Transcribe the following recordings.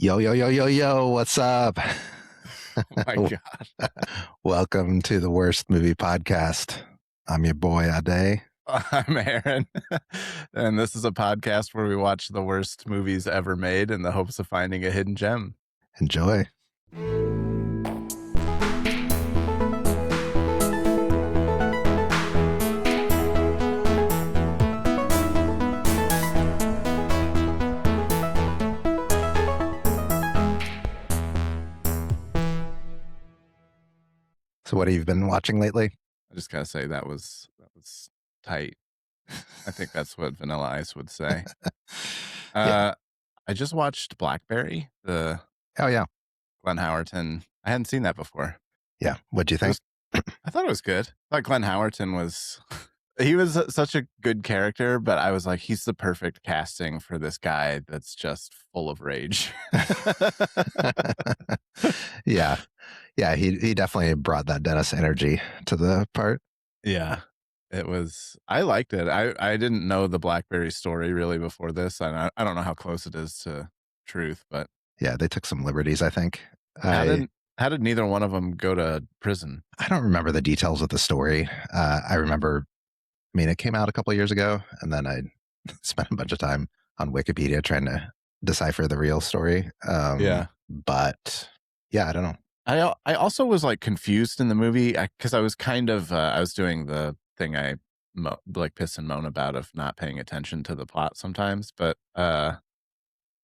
Yo, yo, yo, yo, yo, what's up? Oh my God. Welcome to the Worst Movie Podcast. I'm your boy, Ade. I'm Aaron. And this is a podcast where we watch the worst movies ever made in the hopes of finding a hidden gem. Enjoy. So, what have you been watching lately? I just gotta say that was tight. I think that's what Vanilla Ice would say. Yeah. I just watched Blackberry, the Oh, yeah. Glenn Howerton. I hadn't seen that before. Yeah. What'd you It think? was I thought it was good. I thought Glenn Howerton was he was such a good character, but I was like, he's the perfect casting for this guy that's just full of rage. Yeah. Yeah. He definitely brought that Dennis energy to the part. Yeah. I liked it. I didn't know the Blackberry story really before this. And I don't know how close it is to truth, but Yeah. They took some liberties, I think. how I did how did neither one of them go to prison? don't remember the details of the story. I remember, it came out a couple of years ago, and then I spent a bunch of time on Wikipedia trying to decipher the real story. Yeah. But yeah, I don't know. I also was like confused in the movie because I was kind of I was doing the thing like piss and moan about of not paying attention to the plot sometimes, but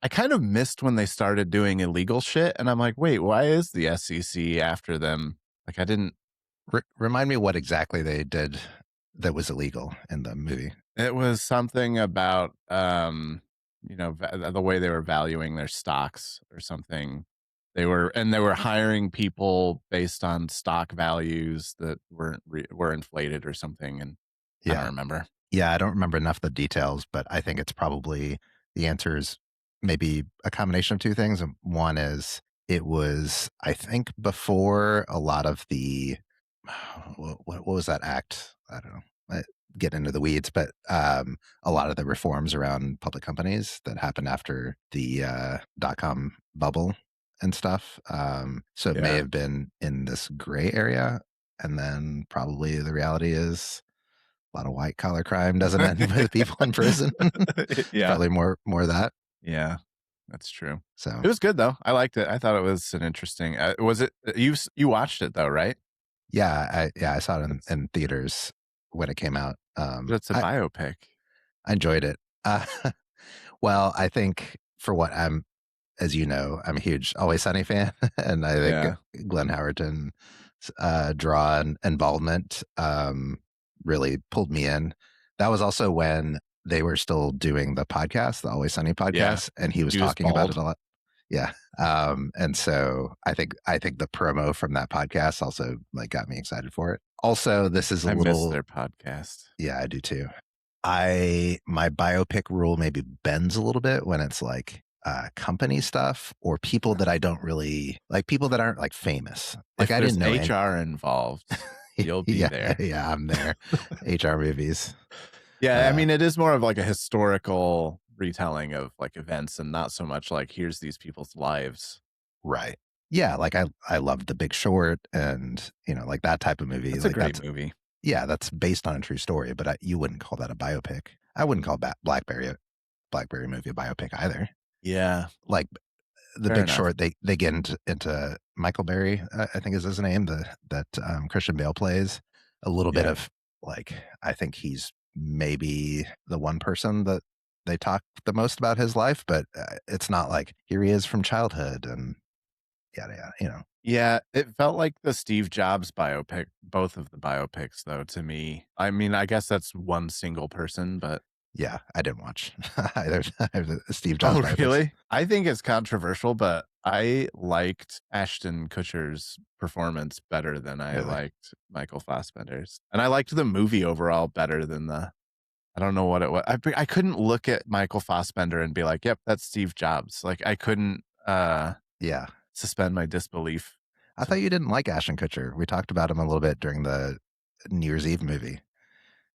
I kind of missed when they started doing illegal shit, and I'm like, wait, why is the SEC after them? Like, I didn't. Remind me what exactly they did that was illegal in the movie. It was something about the way they were valuing their stocks or something. They were hiring people based on stock values that were inflated or something, and I don't Yeah. remember. Yeah, I don't remember enough of the details, but I think it's probably the answer is maybe a combination of two things. And one is it was, I think, before a lot of the what was that act? I don't know. Get into the weeds, but a lot of the reforms around public companies that happened after the .com bubble and stuff. So it may Yeah. have been in this gray area, and then probably the reality is a lot of white collar crime doesn't end with people in prison. Yeah. Probably more of that. Yeah, that's true. So It was good though. I liked it. I thought it was an interesting. Was it you watched it though, right? yeah, I saw it It's, in theaters when it came out. it's a biopic. I enjoyed it. Uh, well, I think for what as you know, I'm a huge Always Sunny fan, and I think Yeah. Glenn Howerton's draw and involvement really pulled me in. That was also when they were still doing the podcast, the Always Sunny podcast, and he was talking about it a lot. Yeah, and so I think the promo from that podcast also like got me excited for it. Also, this is a I little miss their podcast. Yeah, I do too. My biopic rule maybe bends a little bit when it's like company stuff or people that I don't really like, people that aren't like famous. Like If I there's didn't know HR involved, you'll be there. Yeah, I'm there. HR movies. Yeah, I mean, it is more of like a historical retelling of like events and not so much like here's these people's lives. Right. Yeah, like I love The Big Short and like that type of movie. It's Like a great movie. yeah, that's based on a true story, but you wouldn't call that a biopic. I wouldn't call Blackberry movie a biopic either. Yeah. Like The Fair Big enough. Short, they get into Michael Berry, I think is his name, that Christian Bale plays. A little bit Yeah. of like, I think he's maybe the one person that they talk the most about his life, but it's not like here he is from childhood and yada yada. Yeah, it felt like the Steve Jobs biopic, both of the biopics, though, to me. I mean, I guess that's one single person, but. Yeah, I didn't watch either Steve Jobs biopics. Really? I think it's controversial, but I liked Ashton Kutcher's performance better than I Really? liked Michael Fassbender's. And I liked the movie overall better than I don't know what it was. I couldn't look at Michael Fassbender and be like, yep, that's Steve Jobs. Like I couldn't Yeah. suspend my disbelief. I thought you didn't like Ashton Kutcher. We talked about him a little bit during the New Year's Eve movie,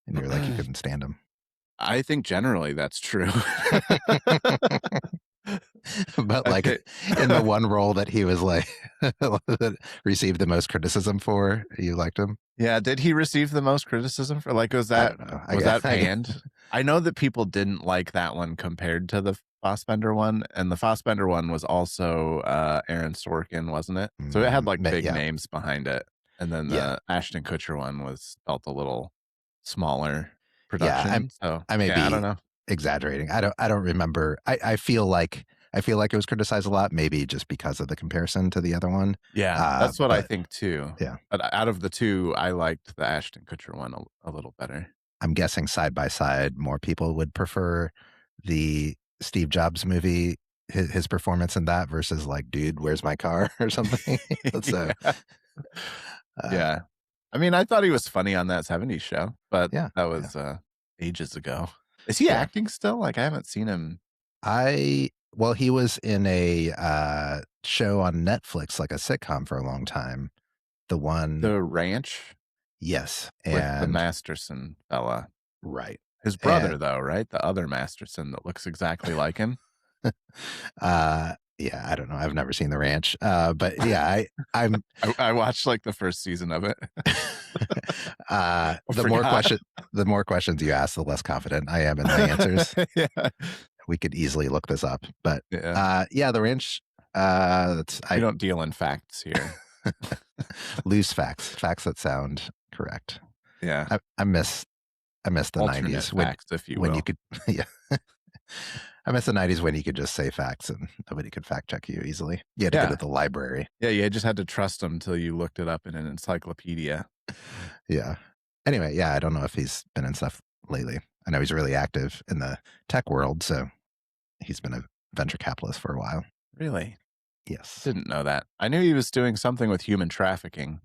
and you were like you couldn't stand him. I think generally that's true. But like Okay. in the one role that he was like that received the most criticism for, you liked him. Yeah, did he receive the most criticism for like I don't know. was that I get, panned? I know that people didn't like that one compared to the Fassbender one, and the Fassbender one was also Aaron Sorkin, wasn't it? So it had like big yeah, names behind it. And then yeah, the Ashton Kutcher one was felt a little smaller yeah. production. So I may yeah, I don't be know. exaggerating. I don't remember. I feel like it was criticized a lot, maybe just because of the comparison to the other one. Yeah, that's what I But think too. yeah, But out of the two, I liked the Ashton Kutcher one a little better. I'm guessing side by side, more people would prefer the Steve Jobs movie, his performance in that versus like, dude, where's my car or something. So, Yeah. uh, Yeah. I mean, I thought he was funny on that '70s show, but yeah, that yeah, was, ages ago. Is he yeah. acting still? Like, I haven't seen him. Well, he was in a show on Netflix, like a sitcom for a long time. The one, The Ranch yes, with the and Masterson fella. right, His and brother, though, right? The other Masterson that looks exactly like him. yeah, I don't know. I've never seen The Ranch, but yeah, I'm I watched, like, the first season of it. I forgot. the more questions you ask, the less confident I am in my answers. Yeah. We could easily look this up, but Yeah. yeah, The Ranch. That's We I don't deal in facts here. Loose facts that sound correct. Yeah. I miss the Alternate '90s facts, if you when you will. could yeah. I miss the '90s when you could just say facts and nobody could fact check you easily. You had to go to Yeah. the library. Yeah, you just had to trust him until you looked it up in an encyclopedia. Yeah. Anyway, yeah, I don't know if he's been in stuff lately. I know he's really active in the tech world, so he's been a venture capitalist for a while. Really? Yes. Didn't know that. I knew he was doing something with human trafficking.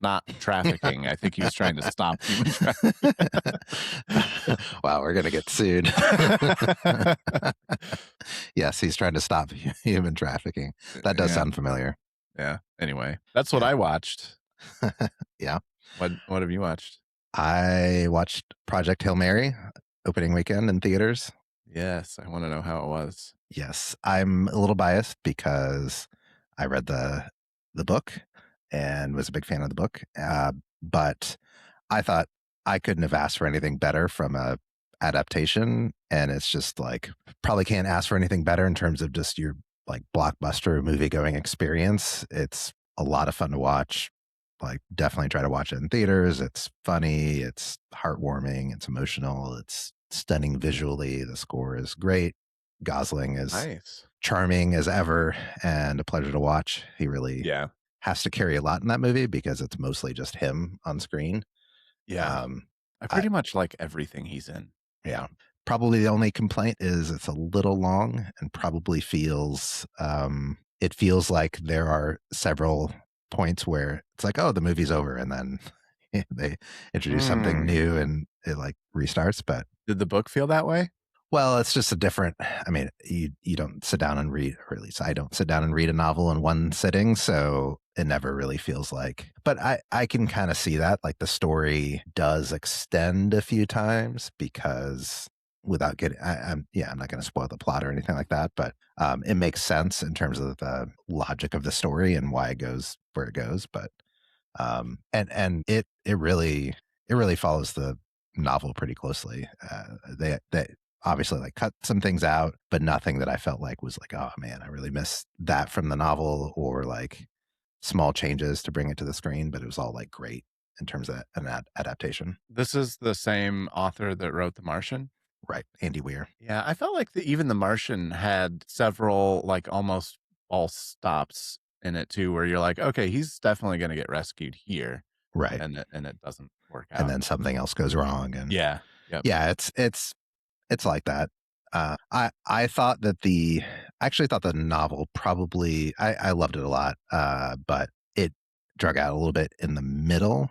Not trafficking, I think he was trying to stop human trafficking. Wow, we're gonna get sued. Yes, he's trying to stop human trafficking. That does Yeah, sound familiar. yeah. Anyway, that's what Yeah. I watched. Yeah. What have you watched? I watched Project Hail Mary opening weekend in theaters. Yes, I wanna know how it was. Yes, I'm a little biased because I read the book and was a big fan of the book. But I thought I couldn't have asked for anything better from a adaptation, and it's just like probably can't ask for anything better in terms of just your like blockbuster movie going experience. It's a lot of fun to watch. Like definitely try to watch it in theaters. It's funny, it's heartwarming, it's emotional, it's stunning visually. The score is great. Gosling is Nice. charming as ever and a pleasure to watch. He really Yeah, has to carry a lot in that movie because it's mostly just him on screen. yeah. Um, I I, pretty much like everything he's in. yeah, probably the only complaint is it's a little long and probably feels it feels like there are several points where it's like, oh, the movie's over, and then they introduce something Mm. new and it like restarts. But Did the book feel that way? well, it's just a different. I mean, you don't sit down and read, or at least I don't sit down and read a novel in one sitting, so it never really feels like. But I can kind of see that like the story does extend a few times because without getting, I'm not going to spoil the plot or anything like that, but it makes sense in terms of the logic of the story and why it goes where it goes. But and it really follows the novel pretty closely. They obviously like cut some things out, but nothing that I felt like was like, oh man, I really missed that from the novel, or like small changes to bring it to the screen. But it was all like great in terms of an adaptation. This is the same author that wrote The Martian? Right, Andy Weir. Yeah, I felt like even The Martian had several, like, almost false stops in it too, where you're like, "Okay, he's definitely gonna get rescued here," Right, and it doesn't work and out. then something else goes wrong, and Yeah. Yep. yeah, it's like that. I thought that the I actually thought the novel probably I loved it a lot, but it drug out a little bit in the middle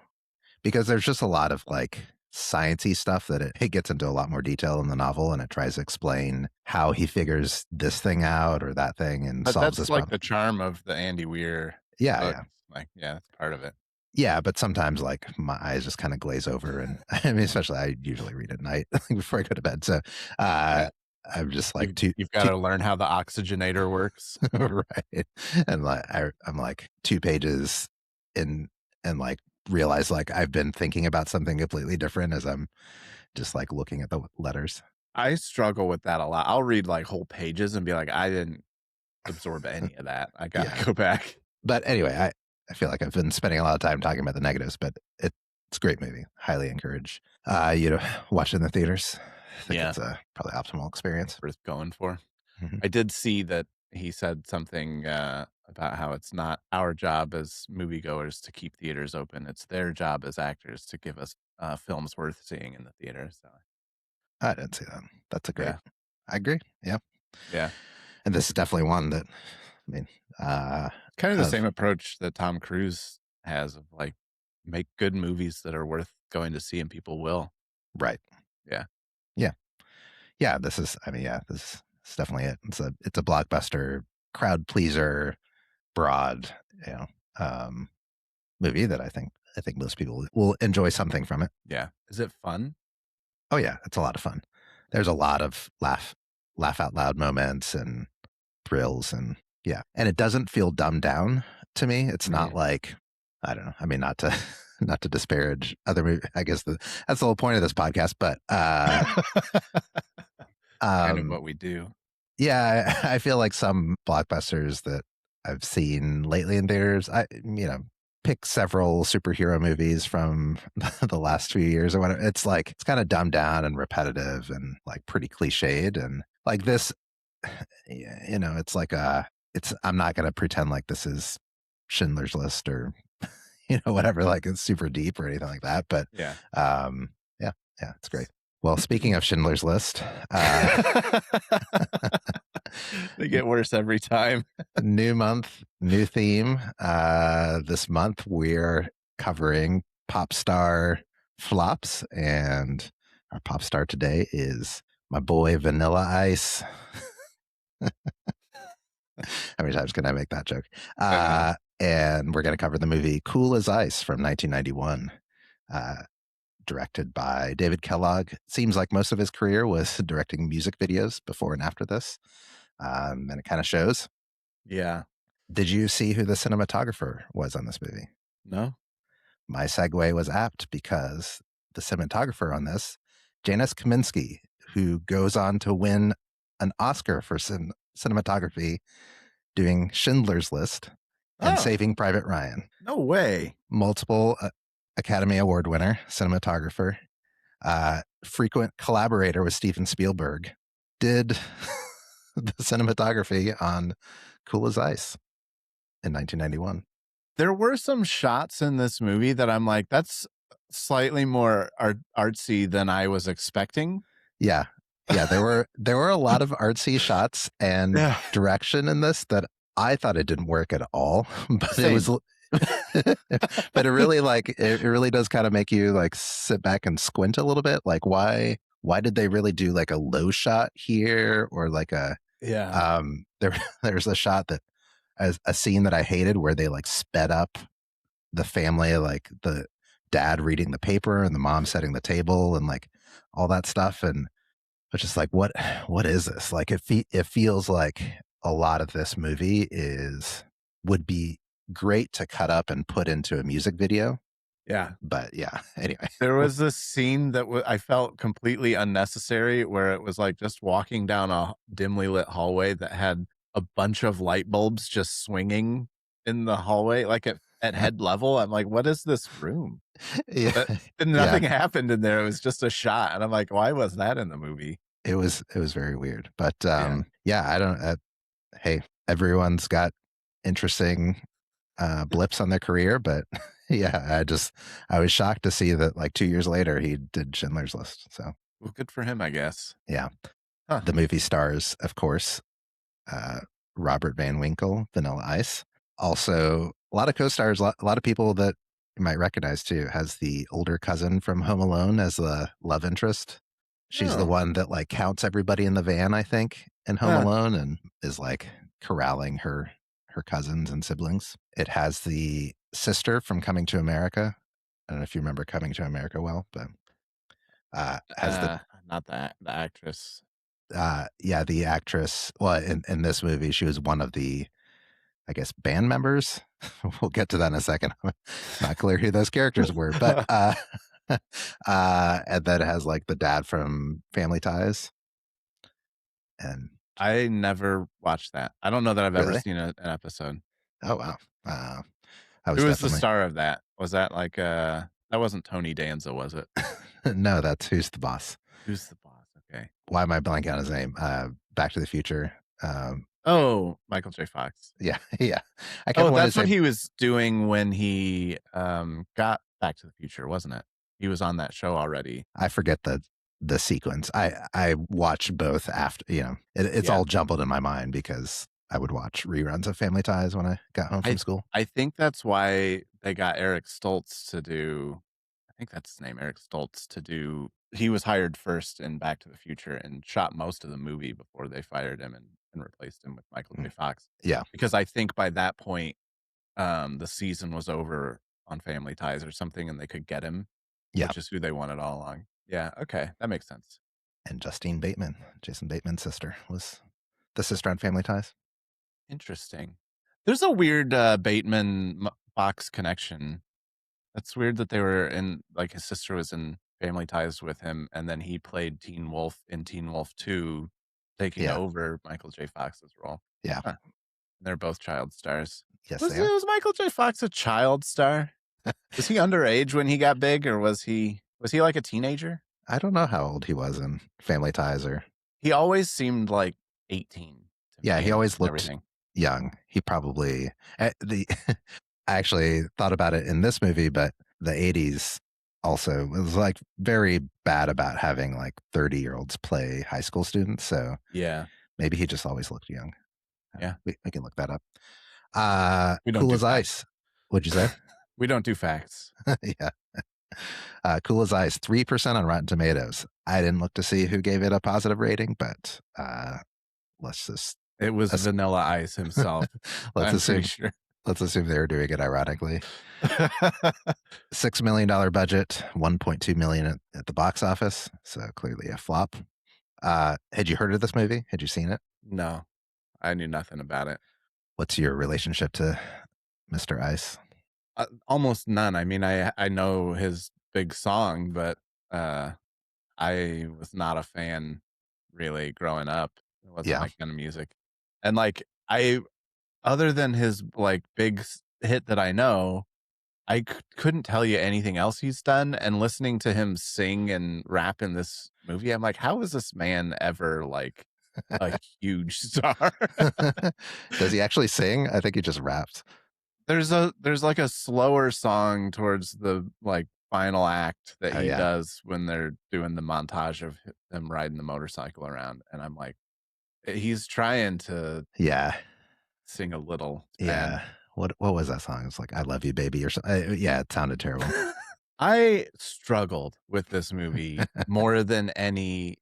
because there's just a lot of like sciencey stuff that it gets into a lot more detail in the novel, and it tries to explain how he figures this thing out or that thing and But solves that's, this like, problem. the charm of the Andy Weir Yeah, books. yeah. Like, yeah, that's part of it. Yeah, but sometimes like my eyes just kind of glaze over, and I mean, especially I usually read at night before I go to bed. So, uh, Yeah. I'm just like You've got to learn how the oxygenator works. right, and I'm like 2 pages in, and like realize like I've been thinking about something completely different as I'm just like looking at the letters. I struggle with that a lot. I'll read like whole pages and be like, I didn't absorb any of that. I Yeah, gotta go back. but anyway, I feel like I've been spending a lot of time talking about the negatives, but it's a great movie. Highly encourage you to watch it in the theaters. I think Yeah, it's a probably optimal experience. worth going for. Mhm. I did see that he said something about how it's not our job as moviegoers to keep theaters open. It's their job as actors to give us films worth seeing in the theater. So I didn't see that. That's a great. yeah, I agree. Yeah, yeah. and this is definitely one that I mean, Kind of the of same approach that Tom Cruise has of like make good movies that are worth going to see and people will. right. Yeah. Yeah, yeah. This is. I mean, yeah. This is definitely it. It's a blockbuster, crowd pleaser, broad, you know, um, movie that I think most people will enjoy something from it. Yeah. Is it fun? Oh yeah, it's a lot of fun. There's a lot of laugh out loud moments and thrills, and yeah, and it doesn't feel dumbed down to me. It's not Mm. like, I don't know. I mean, not to not to disparage other movies. I guess that's the whole point of this podcast. But Kind of um, what we do. yeah, I feel like some blockbusters that I've seen lately in theaters, pick several superhero movies from the last few years or whatever. It's like it's kind of dumbed down and repetitive and like pretty cliched, and like this, it's like it's I'm not going to pretend like this is Schindler's List or whatever, like it's super deep or anything like that. But Yeah. um, yeah, yeah, it's great. Well, speaking of Schindler's List, They get worse every time. new month, new theme. This month we're covering pop star flops, and our pop star today is my boy Vanilla Ice. How many times can I make that joke? I know. And we're going to cover the movie Cool as Ice from 1991, uh, directed by David Kellogg. Seems like most of his career was directing music videos before and after this, and it kind of shows. Yeah. Did you see who the cinematographer was on this movie? No? My segue was apt because the cinematographer on this, Janis Kaminski, who goes on to win an Oscar for cinematography doing Schindler's List and Oh, Saving Private Ryan. no way. Multiple Academy Award winner, cinematographer, frequent collaborator with Steven Spielberg, did the cinematography on Cool as Ice in 1991. There were some shots in this movie that I'm like, that's slightly more artsy than I was expecting. Yeah. Yeah, there were a lot of artsy shots and Yeah. direction in this that I thought it didn't work at all, but it was Same. but it really does kind of make you like sit back and squint a little bit, like why did they really do like a low shot here, or like Yeah. there's a shot that, as a scene that I hated, where they like sped up the family, like the dad reading the paper and the mom setting the table and like all that stuff, and it's just like, what is this? Like it feels like a lot of this movie would be great to cut up and put into a music video. Yeah. But yeah, anyway. There was this scene that I felt completely unnecessary where it was like just walking down a dimly lit hallway that had a bunch of light bulbs just swinging in the hallway, like at head level. I'm like, what is this room? Yeah. But and Yeah. nothing happened in there. It was just a shot. And I'm like, why was that in the movie? It was very weird. But Yeah. yeah, I don't hey, everyone's got interesting blips on their career, but yeah, I was shocked to see that like 2 years later he did Schindler's List. So Well, good for him, I guess. yeah. Huh. The movie stars, of course, uh, Robert Van Winkle, Vanilla Ice. Also, a lot of co-stars, a lot of people that you might recognize too. Has the older cousin from Home Alone as the love interest. She's the Oh. one that like counts everybody in the van, I think, in Home Huh. Alone, and is like corralling her cousins and siblings. It has the sister from Coming to America. I don't know if you remember Coming to America well, but has the Not the actress. Yeah, the actress. Well, in this movie, she was one of the, I guess, band members. We'll get to that in a second. Not clear who those characters were, but and then it has like the dad from Family Ties, and I never watched that. I don't know that I've ever really, seen an episode. oh wow, uh, I was Who was the definitely star of that? Was that like, that wasn't Tony Danza, was it? no, that's Who's the Boss. Who's the boss? Okay. Why am I blanking on his name? Back to the Future. Oh, Michael J. Fox. Yeah, yeah. I Oh, kept wanting to that's what say he was doing when he, got Back to the Future, wasn't it? He was on that show already. I forget the sequence. I watched both after, it's Yeah. all jumbled in my mind because I would watch reruns of Family Ties when I got home from I school. I think that's why they got Eric Stoltz to do I think that's his name, Eric Stoltz, to do he was hired first in Back to the Future and shot most of the movie before they fired him and replaced him with Michael J. Mm, Fox. yeah, Because I think by that point, the season was over on Family Ties or something, and they could get him, yeah. which is who they wanted all along. Yeah, okay, that makes sense. And Justine Bateman, Jason Bateman's sister, was the sister on Family Ties. Interesting. There's a weird, Bateman Fox connection. That's weird that they were in like, his sister was in Family Ties with him, and then he played Teen Wolf in Teen Wolf 2, taking Yeah, over Michael J. Fox's role. yeah. Huh, they're both child stars. Yes, Was they are. was Michael J. Fox a child star? Was he underage when he got big, or was he like a teenager? I don't know how old he was in Family Ties or He always seemed like 18 to yeah, me he and always looked everything. young. He probably the I actually thought about it in this movie, but the 80s also was like very bad about having like 30-year-olds play high school students. So Yeah, maybe he just always looked young. yeah. We can look that up. We don't Cool do as facts. Ice. What'd you say? We don't do facts. Yeah. Cool as Ice, 3% on Rotten Tomatoes. I didn't look to see who gave it a positive rating, but let's just It was let's, Vanilla Ice himself, let's I'm pretty assume sure. let's assume they were doing it ironically. $6 million budget, 1.2 million at the box office, so clearly a flop. Had you heard of this movie? Had you seen it? No, I knew nothing about it. What's your relationship to Mr. Ice? Almost none. I mean, I know his big song, but, uh, I was not a fan really growing up. It wasn't Yeah, my kind of music. And, like, I other than his, like, big hit that I know, I couldn't tell you anything else he's done, and listening to him sing and rap in this movie, I'm like, "How is this man ever, like, a huge star?" does he actually sing? I think he just raps. There's, like, a slower song towards the, like, final act that Oh he yeah, does when they're doing the montage of him riding the motorcycle around, and I'm like, he's trying to yeah, sing a little. It's bad. yeah. What was that song? It's like "I Love You, Baby" or something. Yeah, it sounded terrible. I struggled with this movie more than any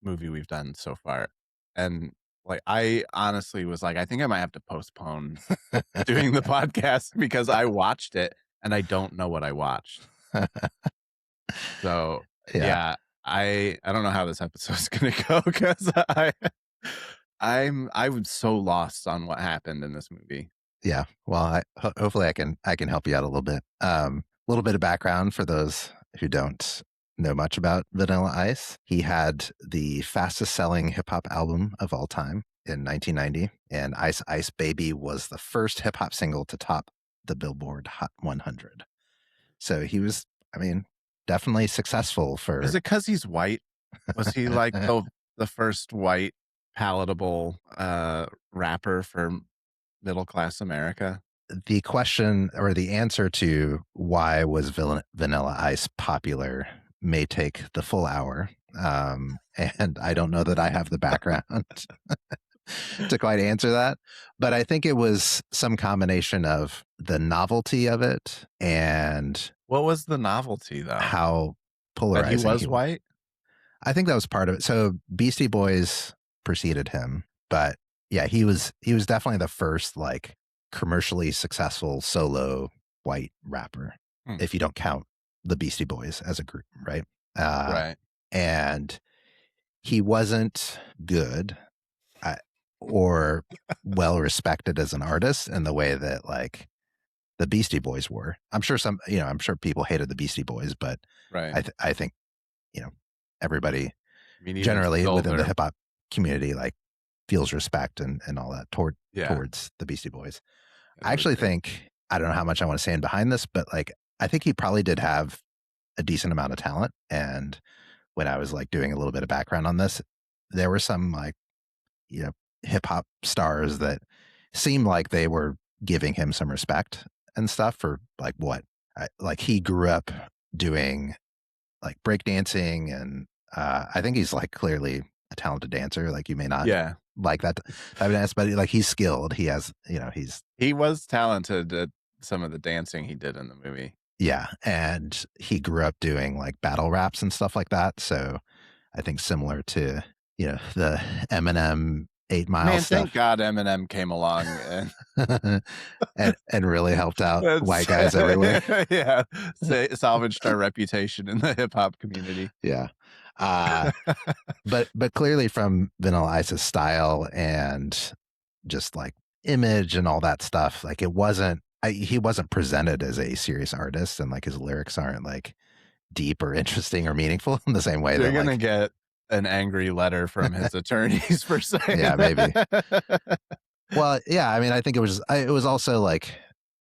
movie we've done so far, and, like, I honestly was like, "I think I might have to postpone doing the podcast because I watched it and I don't know what I watched." So, Yeah, yeah, I don't know how this episode's gonna go because I was so lost on what happened in this movie. yeah. Well, hopefully I can help you out a little bit. A little bit of background for those who don't know much about Vanilla Ice. He had the fastest selling hip hop album of all time in 1990, and Ice Ice Baby was the first hip hop single to top the Billboard Hot 100. So he was, I mean, definitely successful Is for it because he's white? Was he like the first white palatable, rapper for middle class America? the question or the answer to why was Vanilla Ice popular may take the full hour. And I don't know that I have the background to quite answer that. But I think it was some combination of the novelty of it and What was the novelty though? how That he polarizing he was was. white? I think that was part of it. So Beastie Boys preceded him, but yeah, he was definitely the first like commercially successful solo white rapper, Hmm, if you don't count the Beastie Boys as a group, right? Uh, right. and he wasn't good, I, or well respected as an artist in the way that like the Beastie Boys were. I'm sure I'm sure people hated the Beastie Boys, but Right. I think you know everybody I mean, even generally still, within the they're hip hop community like feels respect and all that yeah, towards the Beastie Boys. yeah, I they were actually great. think I don't know how much I want to stand behind this, but like I think he probably did have a decent amount of talent. And when I was like doing a little bit of background on this, there were some like you know hip hop stars that seemed like they were giving him some respect and stuff for like what like he grew up doing like breakdancing and I think he's like clearly a talented dancer. Like you may not Yeah, like that type of dance, but like he's skilled. He has, he's he was talented at some of the dancing he did in the movie. yeah, and he grew up doing like battle raps and stuff like that. So I think similar to the Eminem 8 Mile Man, thank stuff, God Eminem came along and and really helped out that's white guys everywhere. yeah, salvaged our reputation in the hip hop community. Yeah. Uh, but clearly from Vanilla Ice's style and just like image and all that stuff, like he wasn't presented as a serious artist, and like his lyrics aren't like deep or interesting or meaningful in the same way You're that gonna like get an angry letter from his attorneys for saying yeah, maybe. that. Well, yeah, I mean, I think it was also like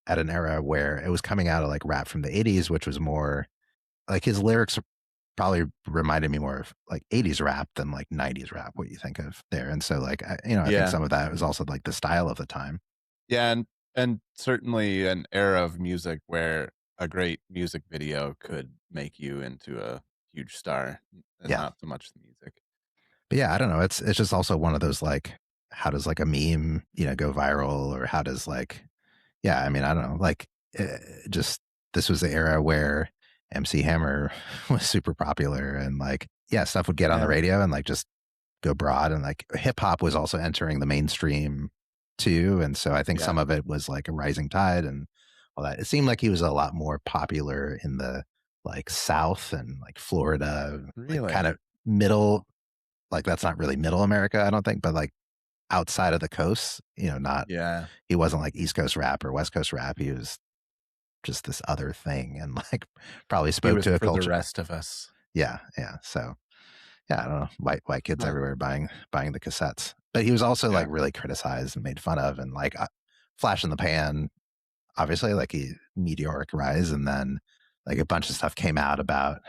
at an era where it was coming out of like rap from the 80s, which was more like his lyrics probably reminded me more of like 80s rap than like 90s rap, what you think of there. And so like I think Yeah. some of that was also like the style of the time. Yeah, and certainly an era of music where a great music video could make you into a huge star, and Yeah. not so much the music. But yeah, I don't know. It's just also one of those like how does like a meme, go viral, or how does like yeah, I mean, I don't know. Like just this was the era where MC Hammer was super popular and like yeah, stuff would get on the Yeah. radio and like just go broad, and like hip hop was also entering the mainstream too, and so I think some Yeah. of it was like a rising tide and all that. It seemed like he was a lot more popular in the like South and like Florida, like kind Really? of middle, like that's not really middle America, I don't think, but like outside of the coast, not Yeah. he wasn't like East Coast rap or West Coast rap. He was just this other thing and like probably He spoke was to a for the culture. rest of us. Yeah, yeah. So yeah, I don't know, white kids Huh. everywhere buying the cassettes. But he was also like Yeah. really criticized and made fun of, and like flash in the pan. Obviously, like he meteoric rise, and then like a bunch of stuff came out about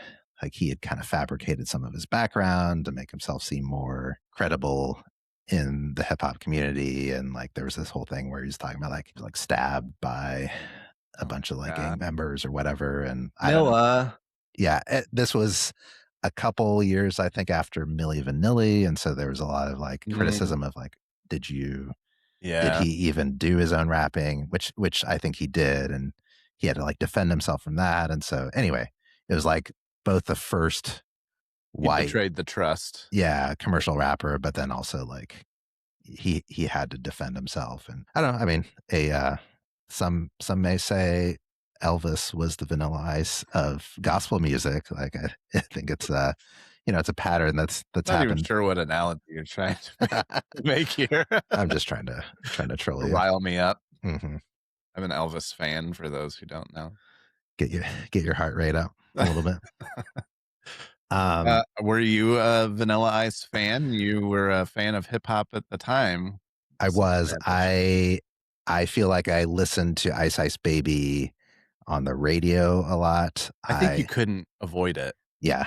like he had kind of fabricated some of his background to make himself seem more credible in the hip hop community, and like there was this whole thing where he was talking about like he was like stabbed by a Oh bunch of my like gang god. members or whatever, and I don't know. Nilla. Yeah, this was a couple years, I think, after Milli Vanilli, and so there was a lot of like Mm, criticism of like, did you did he yeah. even do his own rapping? Which I think he did, and he had to like defend himself from that. And so anyway, it was like both the first He white, betrayed the trust. yeah, commercial rapper, but then also like he had to defend himself. And I don't know. I mean, some may say Elvis was the Vanilla Ice of gospel music. Like I think it's it's a pattern that's Not even happened. sure what analogy you're trying to make here. I'm just trying to troll you. Rile me up. Hmm. I'm an Elvis fan for those who don't know. Get you get your heart rate up a little bit. Um, Were you a Vanilla Ice fan? You were a fan of hip hop at the time. I Just was transition. I feel like I listened to Ice Ice Baby on the radio a lot. I think you couldn't avoid it. Yeah,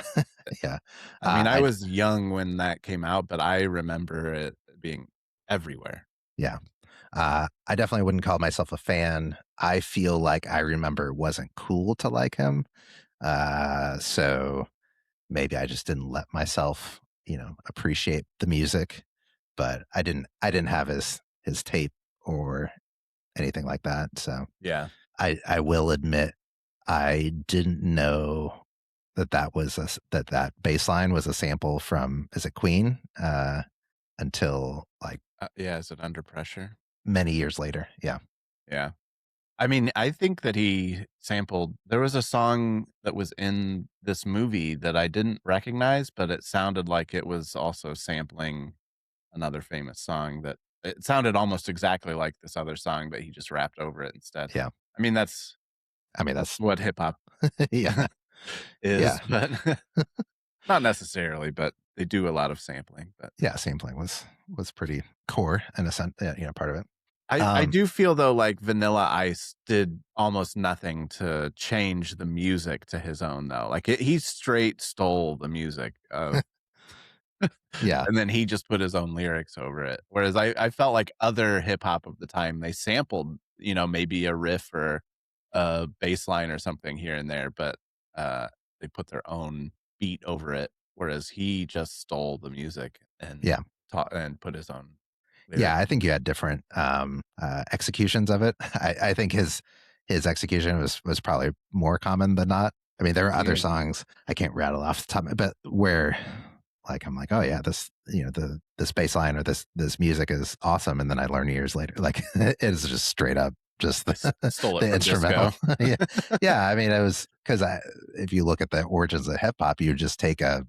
yeah. I mean, I I was young when that came out, but I remember it being everywhere. yeah. I definitely wouldn't call myself a fan. I feel like I remember it wasn't cool to like him. So maybe I just didn't let myself, appreciate the music. But I didn't have his tape or anything like that. So Yeah. I will admit I didn't know that bass line was a sample from is it Queen until like Yeah, is it Under Pressure? many years later. Yeah. Yeah. I mean, I think that he sampled there was a song that was in this movie that I didn't recognize, but it sounded like it was also sampling another famous song that it sounded almost exactly like this other song, but he just rapped over it instead. Yeah. I mean, that's I mean, that's what hip hop yeah. is, Yeah. but not necessarily, but they do a lot of sampling, but Yeah, sampling was pretty core in a sense, part of it. I Um, do feel though like Vanilla Ice did almost nothing to change the music to his own though. Like he straight stole the music of yeah, and then he just put his own lyrics over it. Whereas I felt like other hip hop of the time, they sampled, maybe a riff or a bass line or something here and there, but uh, they put their own beat over it. Whereas he just stole the music and yeah. taught and put his own Yeah, lyrics. I think you had different executions of it. I think his execution was probably more common than not. I mean, there are other Yeah. songs I can't rattle off the top, but where like I'm like, oh yeah, this this bass line or this music is awesome, and then I learn years later, like it is just straight up just Stole it the from instrumental. disco. Yeah, yeah. I mean, it was because if you look at the origins of hip hop, you just take a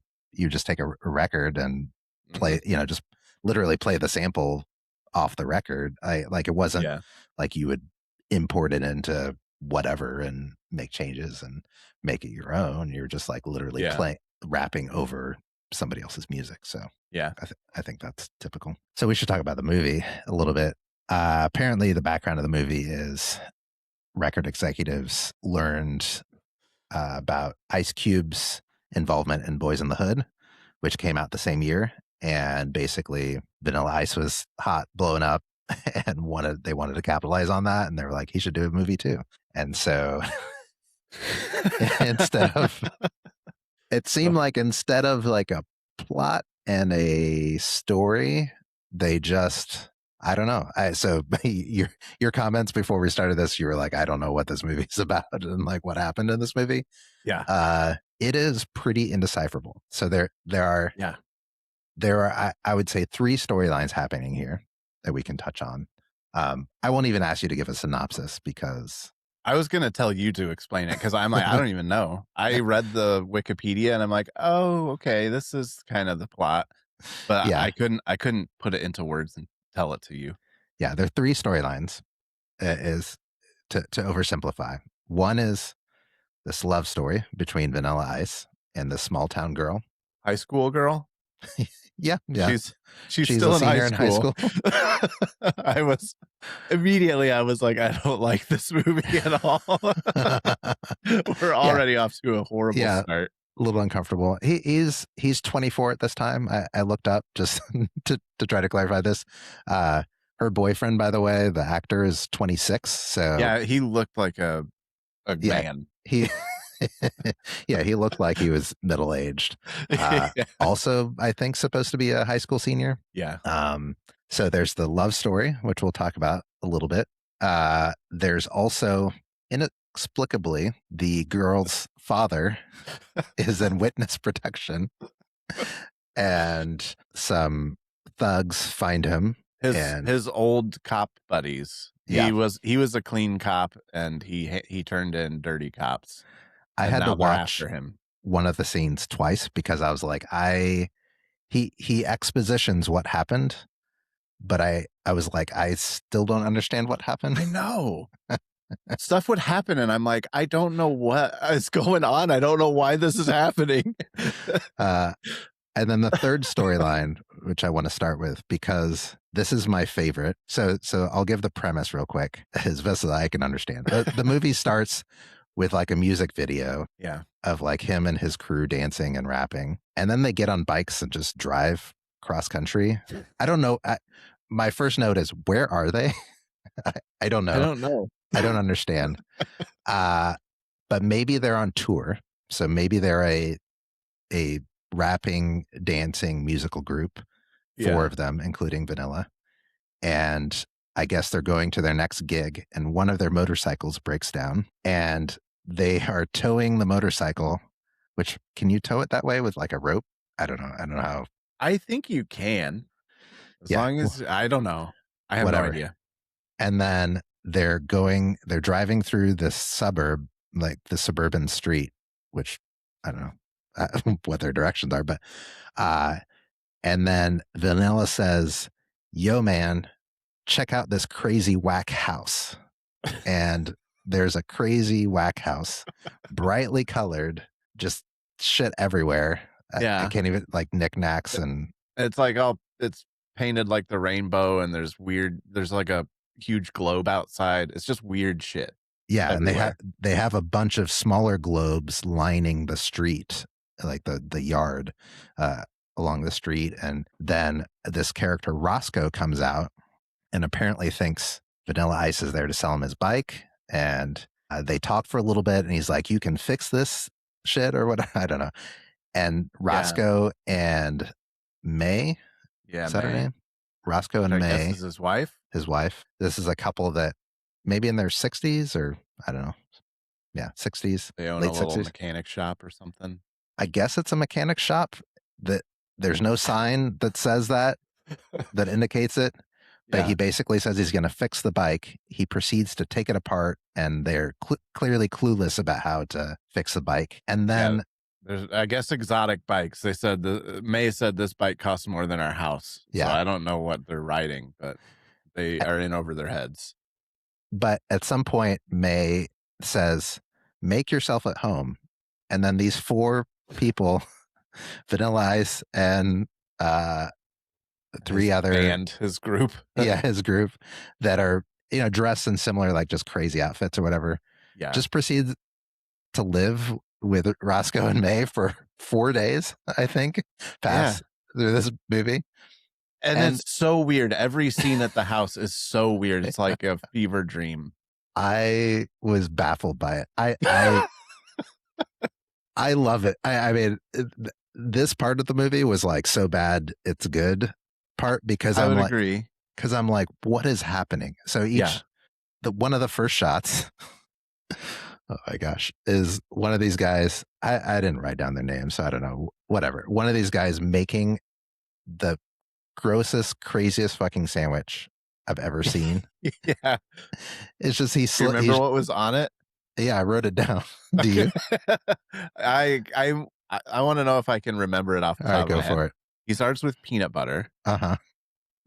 record and Hmm. play, just literally play the sample off the record. I like it wasn't Yeah. like you would import it into whatever and make changes and make it your own. You're just like literally Yeah. playing rapping over somebody else's music. So Yeah. I think that's typical. So we should talk about the movie a little bit. Apparently, the background of the movie is record executives learned about Ice Cube's involvement in Boys in the Hood, which came out the same year. And basically, Vanilla Ice was hot, blowing up, and they wanted to capitalize on that. And they were like, he should do a movie too. And so instead of it seemed like instead of like a plot and a story, they just I don't know. So your comments before we started this, you were like, I don't know what this movie's about and like what happened in this movie. Yeah. It is pretty indecipherable. So Yeah. there are I would say three storylines happening here that we can touch on. I won't even ask you to give a synopsis because I was gonna tell you to explain it because I'm like, I don't even know. I read the Wikipedia and I'm like, oh, okay, this is kind of the plot, but yeah, I couldn't put it into words and tell it to you. yeah, there are three storylines. Is to oversimplify. One is this love story between Vanilla Ice and this small town girl. High school girl? Yeah, yeah. She's She's a still in high senior in high school. school. I was immediately I was like, I don't like this movie at all. We're Yeah, already off to a horrible yeah. start. A little uncomfortable. He's 24 at this time. I looked up just to try to clarify this. Her boyfriend, by the way, the actor is 26. So Yeah, he looked like a yeah, man. he yeah, he looked like he was middle aged. Yeah. Also, I think supposed to be a high school senior. Yeah. Um, so there's the love story, which we'll talk about a little bit. There's also inexplicably the girl's father is in witness protection, and some thugs find him. His And his old cop buddies. yeah, He was a clean cop and he turned in dirty cops I and had to now they're watch after him. one of the scenes twice because I was like, he expositions what happened, but I was like, I still don't understand what happened. I know. Stuff would happen and I'm like, I don't know what is going on. I don't know why this is happening. uh, and then the third storyline, which I want to start with because this is my favorite. So I'll give the premise real quick as best as I can understand. The movie starts with like a music video Yeah. of like him and his crew dancing and rapping, and then they get on bikes and just drive cross country. I don't know. My first note is, where are they? I don't I know. don't know. I don't understand. Uh, but maybe they're on tour. So maybe they're a rapping, dancing musical group, four Yeah. of them, including Vanilla. And I guess they're going to their next gig, and one of their motorcycles breaks down, and they are towing the motorcycle. Which can you tow it that way with like a rope? I don't know. I don't know how. I think you can. As Yeah, long as I don't know. I have no whatever. idea. And then they're driving through this suburb, like the suburban street, which I don't know what their directions are, but uh, and then Vanilla says, "Yo, man, check out this crazy whack house." And there's a crazy whack house, brightly colored, just shit everywhere. I Yeah. can't even like knickknacks and It's like all it's painted like the rainbow, and there's like a huge globe outside. It's just weird shit yeah, and everywhere. they have a bunch of smaller globes lining the street, like the yard uh, along the street. And then this character Roscoe comes out and apparently thinks Vanilla Ice is there to sell him his bike. And they talk for a little bit, and he's like, "You can fix this shit or what?" I don't know. And Yeah. Roscoe and May, Yeah, is that her May, name? Roscoe which and I guess May, is his wife. his wife. This is a couple that maybe in their 60s or I don't know. Yeah, 60s, They own a late little 60s. mechanic shop or something. I guess it's a mechanic shop that there's no sign that says that indicates it. But he Yeah. basically says he's going to fix the bike. He proceeds to take it apart, and they're clearly clueless about how to fix the bike. And Yeah. then, There's, I guess, exotic bikes. They said May said this bike costs more than our house. So yeah, I don't know what they're riding, but they are in over their heads. but at some point, May says, "Make yourself at home." And then these four people, Vanilla Ice and uh, three His other, band, his group. yeah, his group that are, dressed in similar, like just crazy outfits or whatever, Yeah. just proceed to live with Roscoe and May for 4 days, I think, Yeah. pass through this movie. And And it's so weird. Every scene at the house is so weird. It's like a fever dream. I was baffled by it. I love it. I mean, this part of the movie was like so bad it's good part I would agree. because I'm like, what is happening? So Yeah. the one of the first shots, oh my gosh, is one of these guys. I didn't write down their name, so I don't know. Whatever. One of these guys making the grossest, craziest fucking sandwich I've ever seen. Yeah. It's just Do you remember what was on it? yeah, I wrote it down. Do Okay. you? I want to know if I can remember it off the All right, top of go my head. for it. He starts with peanut butter. Uh huh.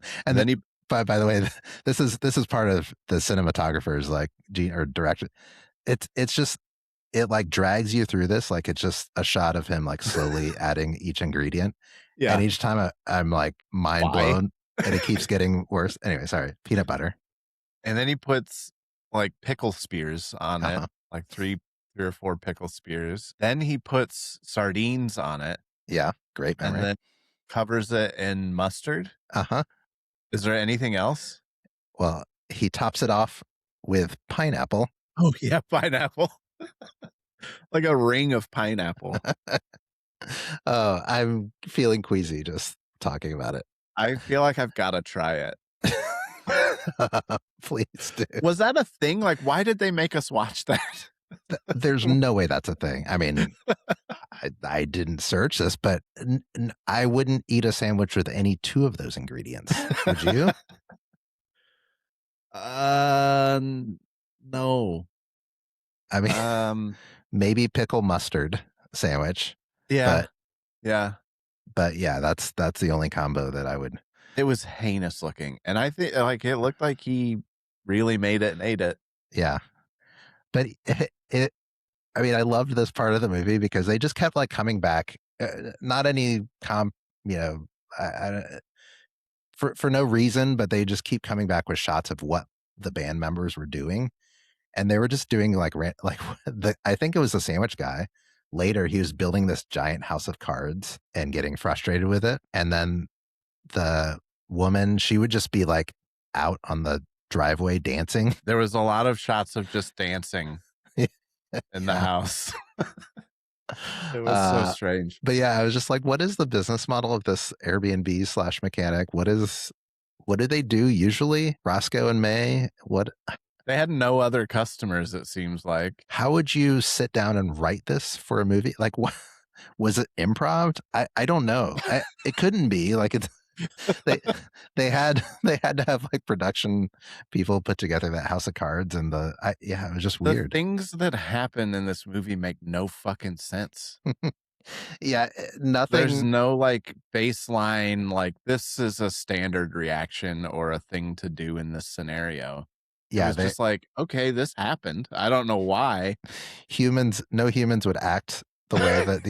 And And then, then he by the way, this is part of the cinematographer's like gene or direction. It's just it like drags you through this like it's just a shot of him like slowly adding each ingredient, and yeah. each time I'm like mind Why? blown, and it keeps getting worse. Anyway, sorry, peanut butter. And then he puts like pickle spears on Uh it, huh. like three or four pickle spears. Then he puts sardines on it Yeah, great and memory. then covers it in mustard. Uh huh. Is there anything else? Well, he tops it off with pineapple. Oh yeah, pineapple. Like a ring of pineapple. Oh, I'm feeling queasy just talking about it. I feel like I've got to try it. Please do. Was that a thing? Like, why did they make us watch that? There's no way that's a thing. I mean, I didn't search this, but I wouldn't eat a sandwich with any two of those ingredients. Would you? No. I mean, Um, maybe pickle mustard sandwich, yeah, but yeah. yeah, that's the only combo that I would. It was heinous looking, and I think like it looked like he really made it and ate it. Yeah, but I mean, I loved this part of the movie because they just kept like coming back. Not any you know, for no reason, but they just keep coming back with shots of what the band members were doing, and they were just doing like like I think it was the sandwich guy. Later, he was building this giant house of cards and getting frustrated with it, and then the woman, she would just be like out on the driveway dancing. There was a lot of shots of just dancing in the Yeah. house. It was so strange. But yeah, I was just like, what is the business model of this Airbnb slash mechanic? What do they do usually? Roscoe and May? What, They had no other customers, it seems like. how would you sit down and write this for a movie? Like, what was it improv? I don't know. It couldn't be like it's they they had to have like production people put together that house of cards, and yeah, it was just The weird. things that happen in this movie make no fucking sense. Yeah, There's nothing. no, like, baseline, like, this is a standard reaction or a thing to do in this scenario. It Yeah, was they just like, "Okay, this happened. I don't know why." humans. No humans would act the way that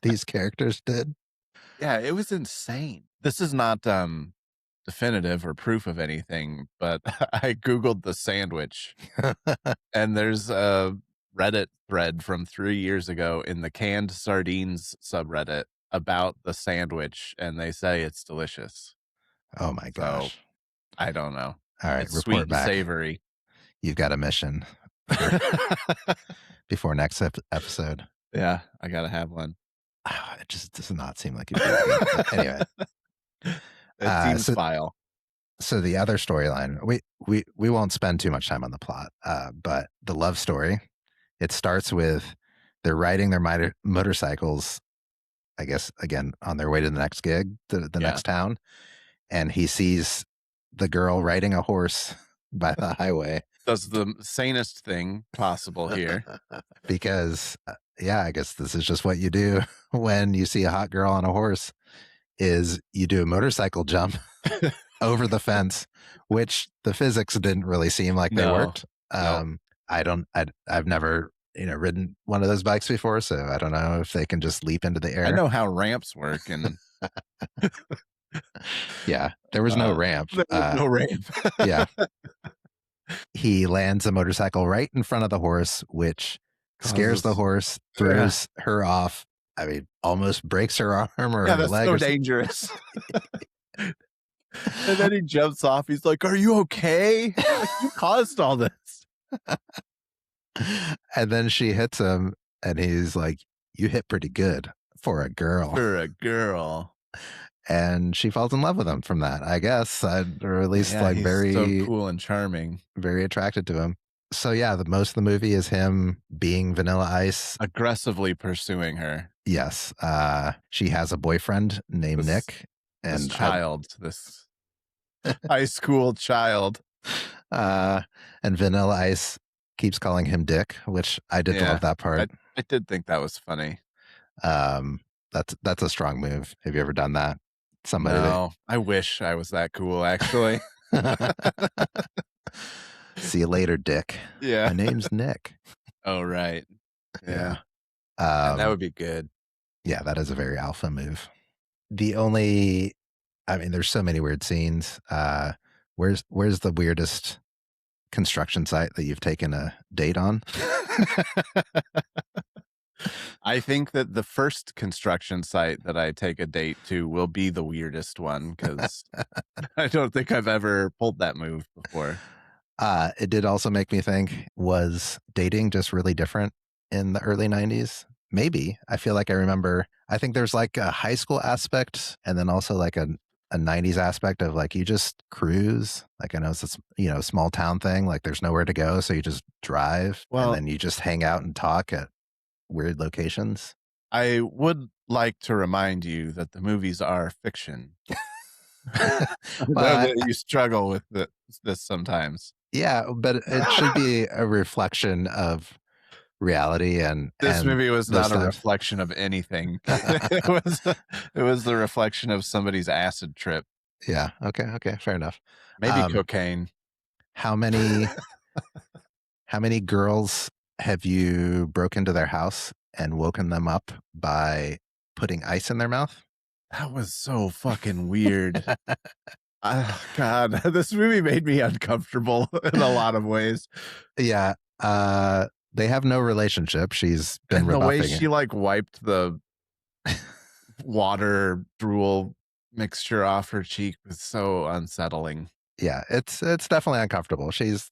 these characters did. Yeah, it was insane. This is not, definitive or proof of anything, but I Googled the sandwich, and there's a Reddit thread from 3 years ago in the canned sardines subreddit about the sandwich, and they say it's delicious. Oh my So, gosh! I don't know. All right, It's sweet report and back. savory. You've got a mission for before next episode. Yeah, I gotta have one. It just does not seem like it'd be as good. But anyway, It seems so vile. the other storyline, we won't spend too much time on the plot, but the love story, it starts with they're riding their motorcycles, I guess, again on their way to the next gig, to the Yeah. next town, and he sees the girl riding a horse by the highway Does the sanest thing possible here. because yeah, I guess this is just what you do when you see a hot girl on a horse, is you do a motorcycle jump over the fence, which the physics didn't really seem like they No. worked. No. I've never, ridden one of those bikes before, so I don't know if they can just leap into the I air. know how ramps work, and, Yeah, there was no ramp. there was no ramp. Yeah, he lands a motorcycle right in front of the horse, which scares the Causes horse, Yeah. throws her off. I mean, almost breaks her arm or Yeah, her that's leg so or something. dangerous. And then he jumps off, he's like, "Are you okay?" Like, "You caused all this." And then she hits him, and he's like, "You hit pretty good for a girl." For a girl. And she falls in love with him from that, I guess, or at least Yeah, like he's so very, cool and charming. very attracted to him. So yeah, the most of the movie is him being Vanilla Ice. Aggressively pursuing her. Yes, she has a boyfriend named This Nick, this and child, this high school child. uh, and Vanilla Ice keeps calling him Dick, which I did love Yeah. that I part. I did think that was funny. Um, that's a strong move. Have you ever done that? Somebody No, I wish I was that cool, actually. that see you later, Dick. Yeah. My name's Nick. Oh, right. Yeah. Yeah. Yeah, that Um, would be good. yeah, that is a very alpha move. The only, I mean, there's so many weird scenes. Where's the weirdest construction site that you've taken a date on? I think that the first construction site that I take a date to will be the weirdest one because I don't think I've ever pulled that move before. It did also make me think, was dating just really different in the early 90s? Maybe. I feel like I remember, I think there's like a high school aspect and then also like a 90s aspect of like you just cruise. Like I know it's a small town thing. Like there's nowhere to go. So you just drive and Well, then you just hang out and talk at weird locations. I would like to remind you that the movies are fiction. I know Well, that you struggle with this sometimes. yeah, but it should be a reflection of reality This and movie was those not a times. reflection of anything. It was the reflection of somebody's acid trip, Yeah. Okay. Okay. Fair enough. maybe Um, cocaine. how many how many girls have you broke into their house and woken them up by putting ice in their mouth? That was so fucking weird. Ah, God, this movie made me uncomfortable in a lot of ways, Yeah. They have no relationship. She's been and the way rebuffing it. she, like, wiped the water drool mixture off her cheek was so unsettling. Yeah, it's definitely uncomfortable. She's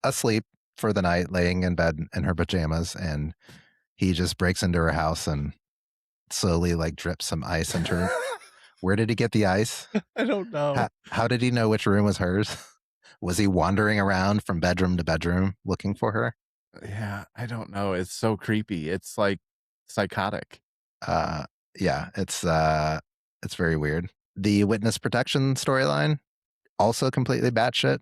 asleep for the night, laying in bed in her pajamas, and he just breaks into her house and slowly like drips some ice into her. Where did he get the ice? I don't know. How did he know which room was hers? Was he wandering around from bedroom to bedroom looking for her? Yeah, I don't know, it's so creepy, it's, like, psychotic. Uh, yeah, it's very weird. The witness protection storyline, also completely batshit.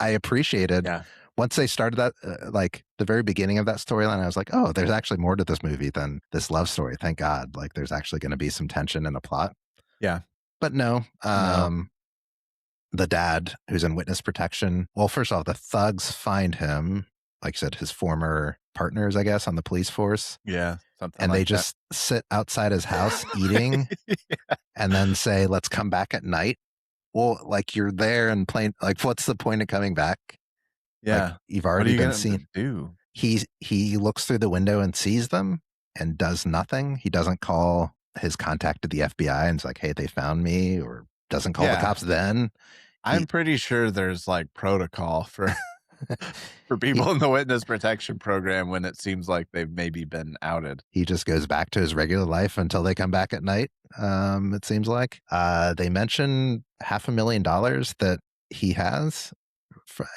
I appreciated Yeah. once they started that, like the very beginning of that storyline. I was like, oh, there's actually more to this movie than this love story. Thank God. Like, there's actually going to be some tension and a plot. Yeah. But no, No. the dad who's in witness protection. Well, first of all, the thugs find him, like you said, his former partners, I guess, on the police force, Yeah. Something and they like that. just sit outside his house eating, and then say, "Let's come back at night." Well, like you're there and plain. Like, what's the point of coming back? Like Yeah. you've What are already you been gonna seen. do? He looks through the window and sees them and does nothing. He doesn't call his contact to the FBI and it's like, "Hey, they found me," or doesn't call the Yeah. cops. Then I'm he pretty sure there's like protocol for for he people in the witness protection program when it seems like they've maybe been outed. he just goes back to his regular life until they come back at night. It seems like they mention $500,000 that he has,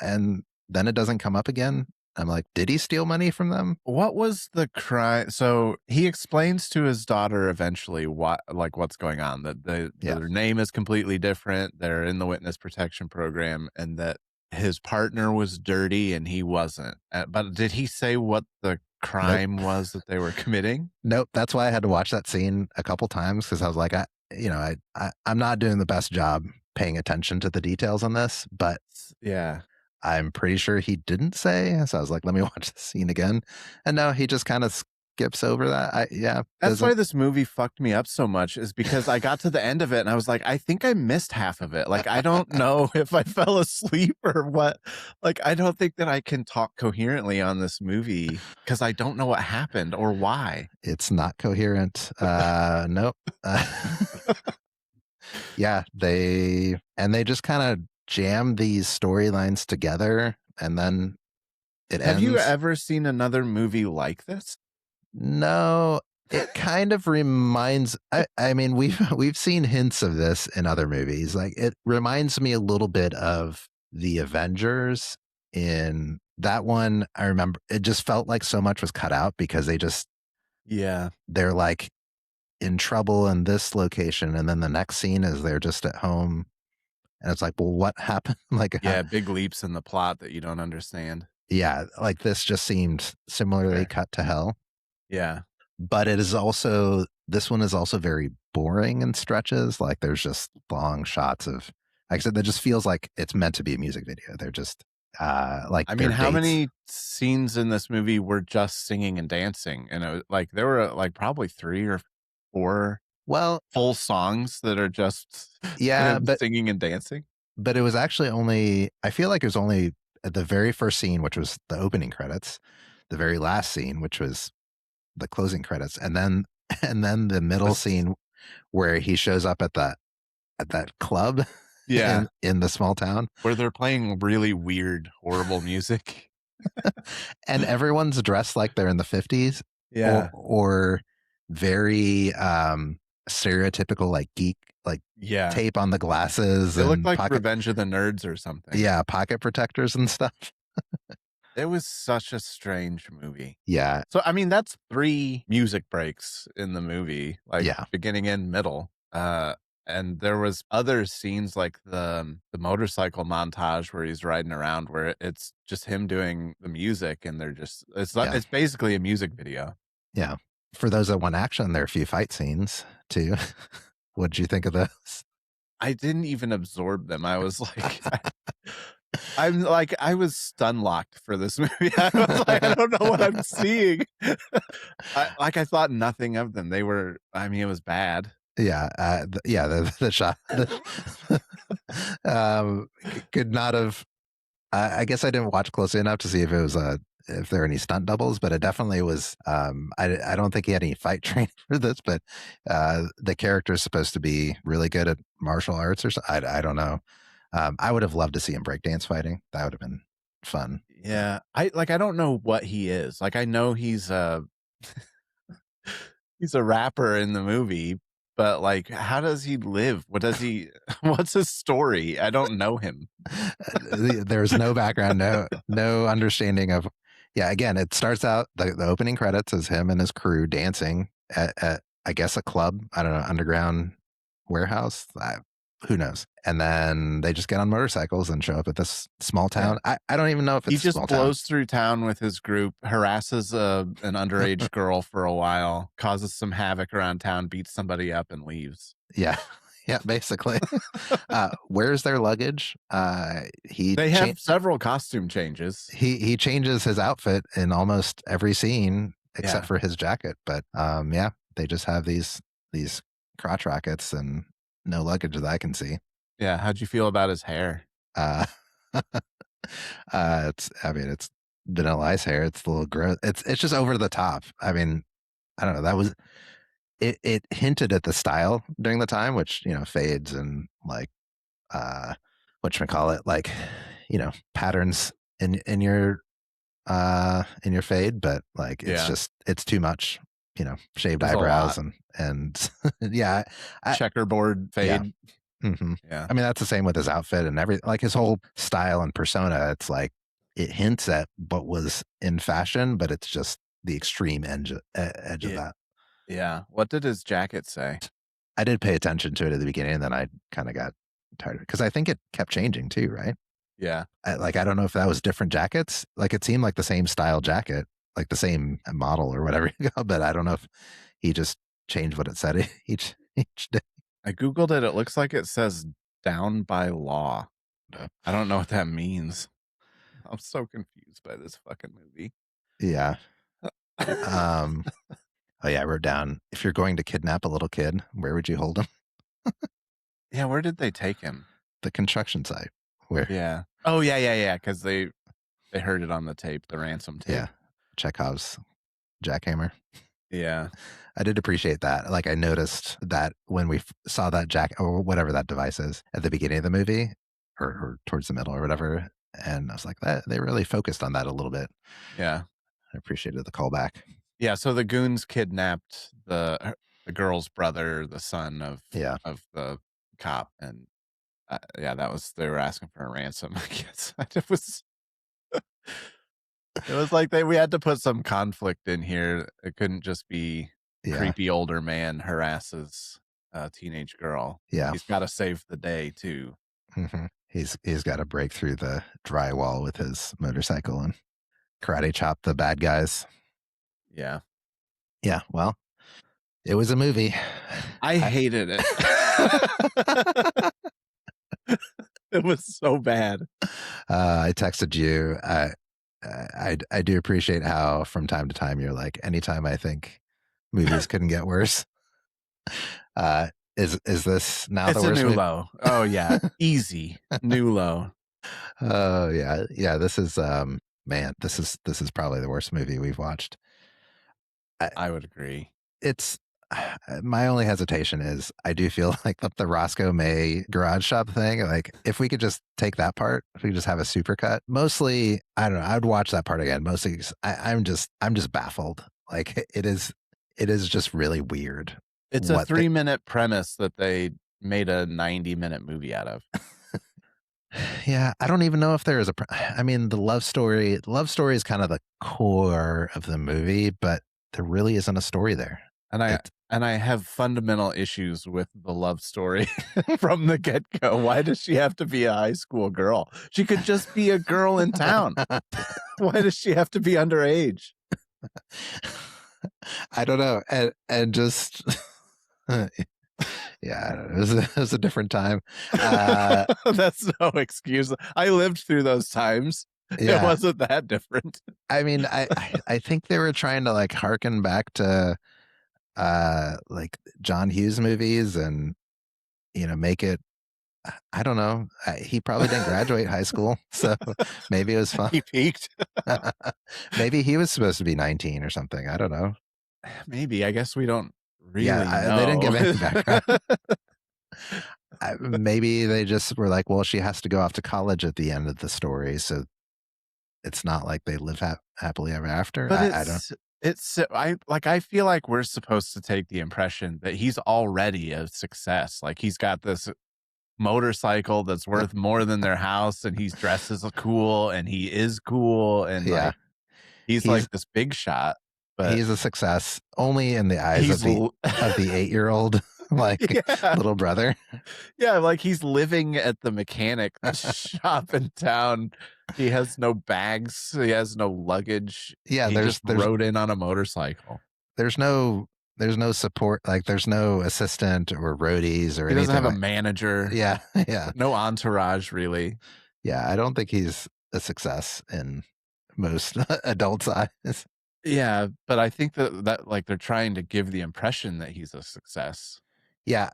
and then it doesn't come up again. I'm like, did he steal money from them? What was the crime? So he explains to his daughter eventually what's going on, that Yeah. their name is completely different. They're in the witness protection program, and that his partner was dirty and he wasn't. But did he say what the Nope. crime was that they were committing? Nope. That's why I had to watch that scene a couple times because I was like, I'm not doing the best job paying attention to the details on this, but Yeah. I'm pretty sure he didn't say. So I was like, let me watch the scene again. And no, he just kind of skips over that. Yeah, That's doesn't. why this movie fucked me up so much, is because I got to the end of it and I was like, I think I missed half of it. Like, I don't know if I fell asleep or what. Like, I don't think that I can talk coherently on this movie because I don't know what happened or why. It's not coherent. Nope. Yeah, they just kind of jam these storylines together and then it Have you ends. ever seen another movie like this? No, it kind of reminds. I mean, we've seen hints of this in other movies. Like it reminds me a little bit of the Avengers. In that one, I remember it just felt like so much was cut out because Yeah. they're like in trouble in this location, and then the next scene is they're just at home, and it's like, well, what happened? Like, Yeah. Big leaps in the plot that you don't understand. yeah, like this just seemed similarly Okay. cut to hell. Yeah. But it is also this one is also very boring in stretches. Like there's just long shots of like I said, that just feels like it's meant to be a music video. They're just like I mean, their how dates. many scenes in this movie were just singing and dancing? And it was like there were like probably 3 or 4 Well, full songs that are just yeah, him singing and dancing? but it was actually only I feel like it was only at the very first scene, which was the opening credits, the very last scene, which was the closing credits, and then and then the middle Was scene where he shows up at that club Yeah, in the small town. where they're playing really weird, horrible music. And everyone's dressed like they're in the 50s Yeah, or very stereotypical like geek like yeah. tape on the glasses It looked and like pocket Revenge of the Nerds or something. yeah, pocket protectors and stuff. It was such a strange movie. Yeah. So, I mean, that's 3 music breaks in the movie, like, Yeah. beginning and middle, and there was other scenes like the motorcycle montage where he's riding around where it's just him doing the music and they're just Yeah. it's basically a music video. Yeah. For those that want action, there are a few fight scenes too. What'd you think of those? I didn't even absorb them. I was like I'm like, I was stun locked for this movie. I was like, I don't know what I'm seeing. I thought nothing of them. They were I mean, it was bad. Yeah, yeah, the shot, could not have. I guess I didn't watch closely enough to see if it was if there are any stunt doubles, but it definitely was. I don't think he had any fight training for this, but the character is supposed to be really good at martial arts or something. I don't know. I would have loved to see him breakdance fighting. That would have been fun. Yeah, I don't know what he is. Like, I know he's a he's a rapper in the movie, but, like, how does he live? What does he what's his story? I don't know him. There's no background, no understanding of. Yeah, again, it starts out the opening credits is him and his crew dancing at I guess a club. I don't know, underground warehouse. Who knows? And then they just get on motorcycles and show up at this small Yeah. town. I don't even know if He it's a just small town. blows through town with his group, harasses an underage girl for a while, causes some havoc around town, beats somebody up, and leaves. Yeah. Yeah, basically. Where's their luggage? They have several costume changes. He changes his outfit in almost every scene except Yeah. for his jacket. But yeah, they just have these crotch rockets and no luggage that I can see. Yeah. How'd you feel about his hair? Uh, it's I mean it's Vanilla Ice hair. It's a little gross. It's just over the top. I mean, I don't know. That was it hinted at the style during the time, which fades and like whatchamacallit, like patterns in your fade, but like Yeah. it's too much, shaved There's a eyebrows lot. and yeah, I Checkerboard yeah. fade. hmm Yeah. I mean that's the same with his outfit and everything, like his whole style and persona. It's like it hints at what was in fashion, but it's just the extreme edge of Yeah. that. Yeah. What did his jacket say? I did pay attention to it at the beginning, and then I kind of got tired of it because I think it kept changing too, right? Yeah. I don't know if that was different jackets. Like it seemed like the same style jacket, like the same model or whatever you go, but I don't know if he just changed what it said each day. I Googled it. It looks like it says down by law. I don't know what that means. I'm so confused by this fucking movie. Yeah. Um. Oh yeah, I wrote down if you're going to kidnap a little kid, where would you hold him? Yeah, where did they take him? The construction site. Where? Yeah. Oh, yeah, yeah, yeah, because they heard it on the tape, the ransom tape. Yeah. Chekhov's jackhammer. Yeah. I did appreciate that. Like I noticed that when we saw that jack or whatever that device is at the beginning of the movie, or towards the middle or whatever, and I was like, that they really focused on that a little bit. Yeah. I appreciated the callback. Yeah, so the goons kidnapped the girl's brother, the son Yeah, of the cop, and, yeah, that was they were asking for a ransom, I guess. It was like we had to put some conflict in here. It couldn't just be yeah, creepy older man harasses a teenage girl. yeah. He's gotta save the day too. He's got to break through the drywall with his motorcycle and karate chop the bad guys. Yeah. Yeah, well, it was a movie. I I, hated it. It was so bad. I texted you. I do appreciate how from time to time you're like, anytime I think movies couldn't get worse. Uh, is this now the It's a worst new movie? low. Oh, yeah. Easy. New low. Oh yeah, yeah. This is man, this is probably the worst movie we've watched. I, I would agree. it's my only hesitation is I do feel like the Roscoe May garage shop thing. Like if we could just take that part, if we could just have a supercut. Mostly, I don't know. I would watch that part again. Mostly, 'cause I'm just baffled. Like it is just really weird. It's a What they 3-minute premise that they made a 90-minute movie out of. Yeah, I don't even know if there is I mean, the love story is kind of the core of the movie, but there really isn't a story there. And I It and I have fundamental issues with the love story from the get-go. Why does she have to be a high school girl? She could just be a girl in town. Why does she have to be underage? I don't know, and just yeah, I don't know. It was a different time. Uh, That's no excuse. I lived through those times. It yeah, wasn't that different. I mean, I think they were trying to like harken back to like John Hughes movies and make it. I don't know. He probably didn't graduate high school, so maybe it was fun. He peaked. Maybe he was supposed to be 19 or something. I don't know. Maybe. I guess we don't Yeah, really they didn't know. give any background. Maybe they just were like, well, she has to go off to college at the end of the story, so it's not like they live happily ever after. But I don't. I feel like we're supposed to take the impression that he's already a success. Like he's got this motorcycle that's worth more than their house, and he's dressed as a cool, and he is cool, and Yeah, like he's he's like this big shot. But he's a success only in the eyes of he's the l- 8-year-old. like Yeah. little brother. Yeah, like he's living at the mechanic shop in town. He has no bags, he has no luggage. Yeah, He there's just there's rode in on a motorcycle. there's no there's no support, like there's no assistant or roadies or He doesn't anything have a like. manager, Yeah, yeah, no entourage really. yeah. I don't think he's a success in most adults' eyes. Yeah, but I think that like they're trying to give the impression that he's a success. Yeah,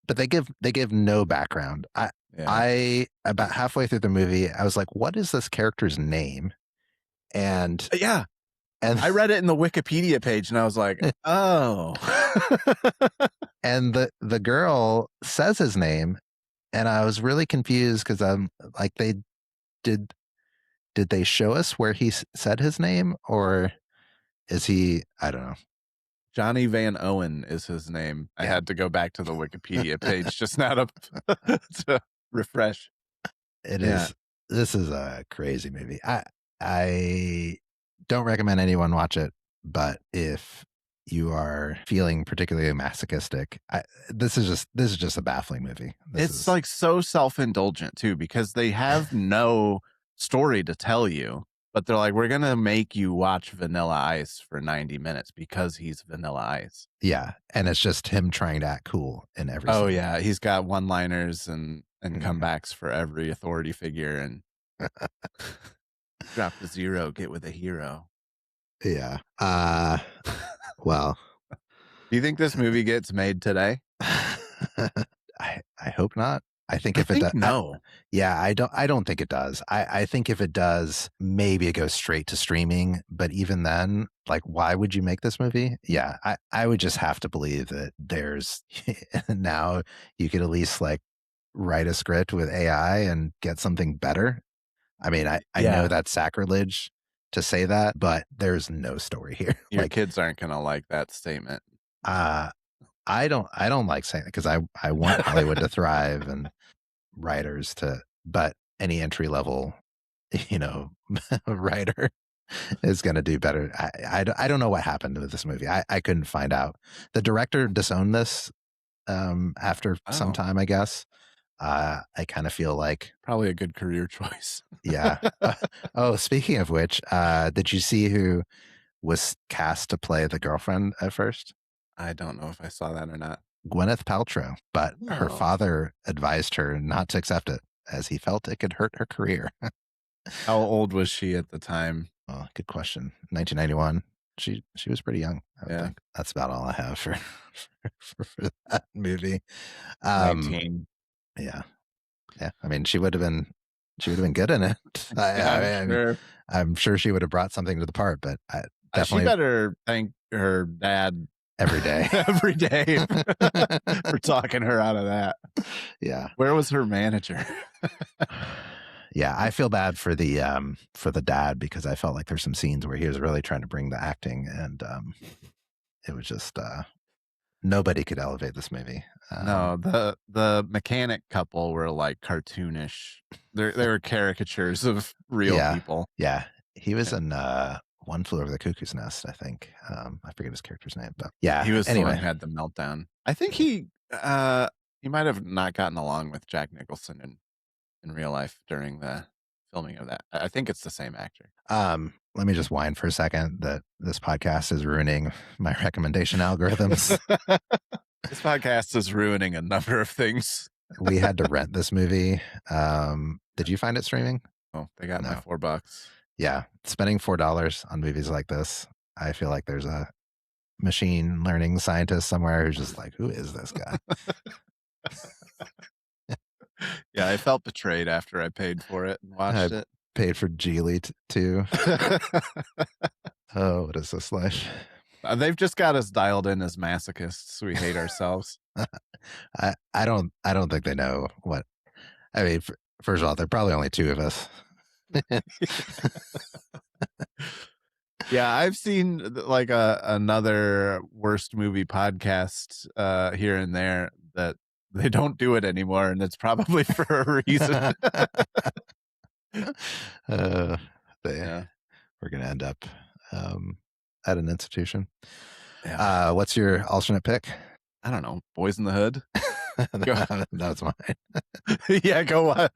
but they give no background. Yeah. I about halfway through the movie, I was like, "What is this character's name?" And Yeah, and I read it in the Wikipedia page and I was like, "Oh." and the girl says his name, and I was really confused because I'm like, did did they show us where he said his name, or is he? I don't know. Johnny Van Owen is his name. I Yeah, had to go back to the Wikipedia page just now to to refresh. it Yeah. is. This is a crazy movie. I don't recommend anyone watch it, but if you are feeling particularly masochistic, this is just a baffling movie. This It's, is like, so self-indulgent too because they have no story to tell you, but they're like, "We're gonna make you watch Vanilla Ice for 90 minutes because he's Vanilla Ice." yeah, and it's just him trying to act cool in every Oh, scene. yeah, he's got one-liners and Mhm. comebacks for every authority figure and drop the 0, get with a hero. Yeah. Well, Do you think this movie gets made today? I hope not. I think I if it does, think no. yeah, I don't think it does. I think if it does, maybe it goes straight to streaming. But even then, like, why would you make this movie? Yeah, I would just have to believe that there's now you could at least like write a script with AI and get something better. I mean, I know Yeah, that's sacrilege to say that, but there's no story here. your Like, kids aren't gonna like that statement. uh, I don't like saying that because I want Hollywood to thrive and writers to, but any entry level, you know, writer is going to do better. I don't know what happened with this movie. I couldn't find out. The director disowned this after some Oh, time, I guess. I kind of feel like, probably a good career choice. yeah. Oh, speaking of which, did you see who was cast to play the girlfriend at first? I don't know if I saw that or not. Gwyneth Paltrow, but her Oh. father advised her not to accept it as he felt it could hurt her career. How old was she at the time? Oh, good question. 1991. She was pretty young, I would Yeah, think. That's about all I have for for that movie. Um, 19. yeah, yeah. I mean, she would have been good in it. Yeah, I'm I mean, sure. I'm sure she would have brought something to the part, but She definitely better thank her dad every day. every day for talking her out of that. Yeah. Where was her manager? Yeah, I feel bad for the dad because I felt like there's some scenes where he was really trying to bring the acting, and it was just nobody could elevate this movie. No, the mechanic couple were, like, cartoonish. They were caricatures of real Yeah, people. yeah, he was Yeah. in One Flew Over the Cuckoo's Nest, I think. I forget his character's name, but yeah. He was the one Anyway, who had the meltdown. I think yeah. he might have not gotten along with Jack Nicholson in real life during the filming of that. I think it's the same actor. Let me just whine for a second that this podcast is ruining my recommendation algorithms. This podcast is ruining a number of things. We had to rent this movie. Did you find it streaming? Oh, they got my No. $4. Yeah, spending $4 on movies like this, I feel like there's a machine learning scientist somewhere who's just like, "Who is this guy?" Yeah, I felt betrayed after I paid for it and I watched it. paid for Geely too. Oh, what is this life? They've just got us dialed in as masochists. We hate ourselves. I don't think they know what. I mean, first of all, there are probably only two of us. Yeah, I've seen like another worst movie podcast here and there that they don't do it anymore, and it's probably for a reason. uh, they, Yeah, we're gonna end up um, at an institution. yeah. What's your alternate pick? I don't know, Boys in the Hood. Go, That's mine. yeah, go watch.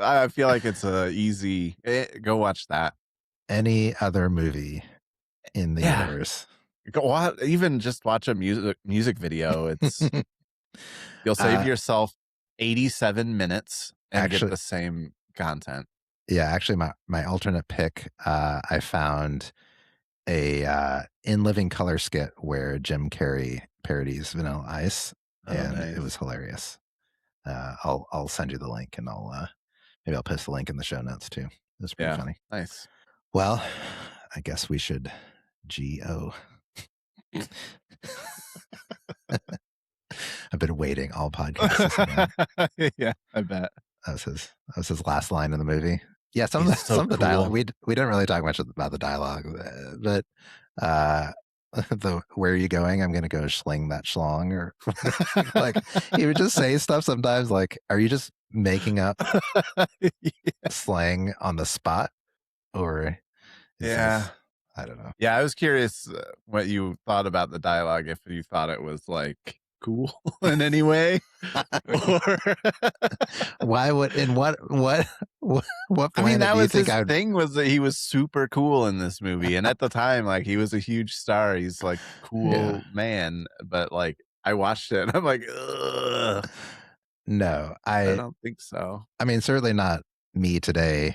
I feel like it's a easy. Go watch that. Any other movie in the Yeah, universe? go watch. Even just watch a music video. It's You'll save uh, yourself 87 minutes and get actually, the same content. yeah, actually, my alternate pick, I found a in living color skit where Jim Carrey parodies Vanilla Ice, Oh, and it nice. was hilarious. I'll send you the link, and maybe I'll post the link in the show notes too. It was pretty Yeah, funny. nice. Well, I guess we should go. I've been waiting all podcast to say that. Yeah, I bet. That was his last line in the movie. Yeah, some of He's the so some of the dialogue cool. we didn't really talk much about the dialogue, but uh the where are you going? I'm gonna go sling that schlong or like he would just say stuff sometimes like, are you just making up slang on the spot or is Yeah. this I don't know. Yeah, I was curious what you thought about the dialogue, if you thought it was, like, cool in any way or Why would in what I mean, planet that do you was think his I would thing, was that he was super cool in this movie, and at the time, like, he was a huge star, he's, like, yeah. cool man, but, like, I watched it and I'm like, "Ugh, No, I I don't think so." I mean, certainly not me today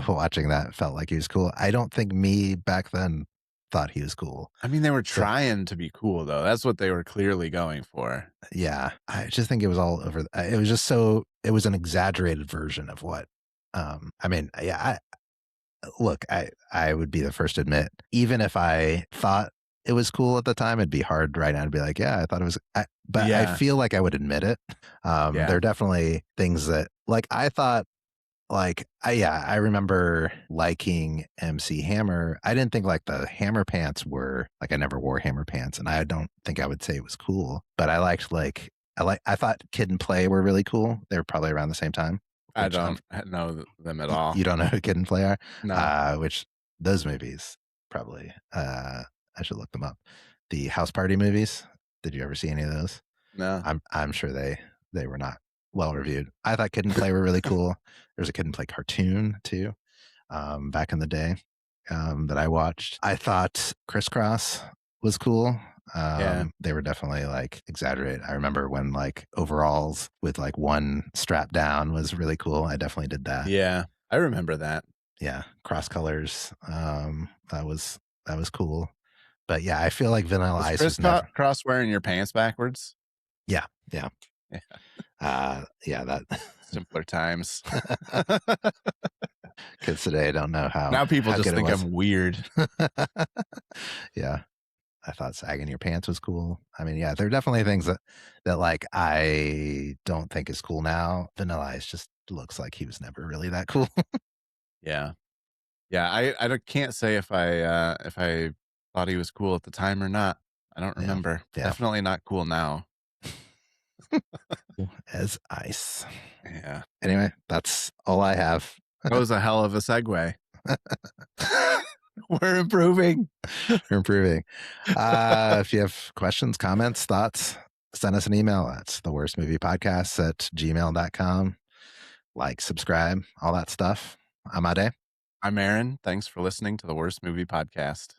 watching that felt like he was cool. I don't think me back then thought he was cool. I mean, they were So, trying to be cool, though, that's what they were clearly going for. yeah, I just think it was all over. It was just so, it was an exaggerated version of what, I mean, yeah, look, I would be the first to admit, even if I thought it was cool at the time, it'd be hard right now to be like, yeah, I thought it was, but I Yeah, feel like I would admit it. There yeah, are definitely things that, like, I thought yeah, I remember liking MC Hammer. I didn't think like the Hammer pants were like, I never wore Hammer pants, and I don't think I would say it was cool. But I liked I thought Kid and Play were really cool. They were probably around the same time, I which don't know them at all. you don't know who Kid and Play are. No, Which those movies probably I should look them up. The House Party movies. Did you ever see any of those? no. I'm sure they were not well reviewed. I thought Kid and Play were really cool. There's a Kid and Play cartoon too, back in the day, that I watched. I thought Crisscross was cool. Yeah, They were definitely like exaggerated. I remember when like overalls with like one strap down was really cool. I definitely did that. yeah, I remember that. Yeah, cross colors. That was cool. But yeah, I feel like Vanilla Was Ice was Chris never. Cross wearing your pants backwards? Yeah, yeah, Yeah, yeah. That simpler times. kids today don't know Now people how just good it think was. I'm weird. Yeah, I thought sagging your pants was cool. I mean, yeah, there are definitely things that like I don't think is cool now. Vanilla Ice just looks like he was never really that cool. Yeah. Yeah, I can't say if I thought he was cool at the time or not. I don't Yeah, remember. yeah. Definitely not cool now. Cool as ice. Yeah. Anyway, that's all I have. That was a hell of a segue. We're improving. We're improving. If you have questions, comments, thoughts, send us an email at theworstmoviepodcast@gmail.com. Like, subscribe, all that stuff. I'm Ade. I'm Aaron. Thanks for listening to the Worst Movie Podcast.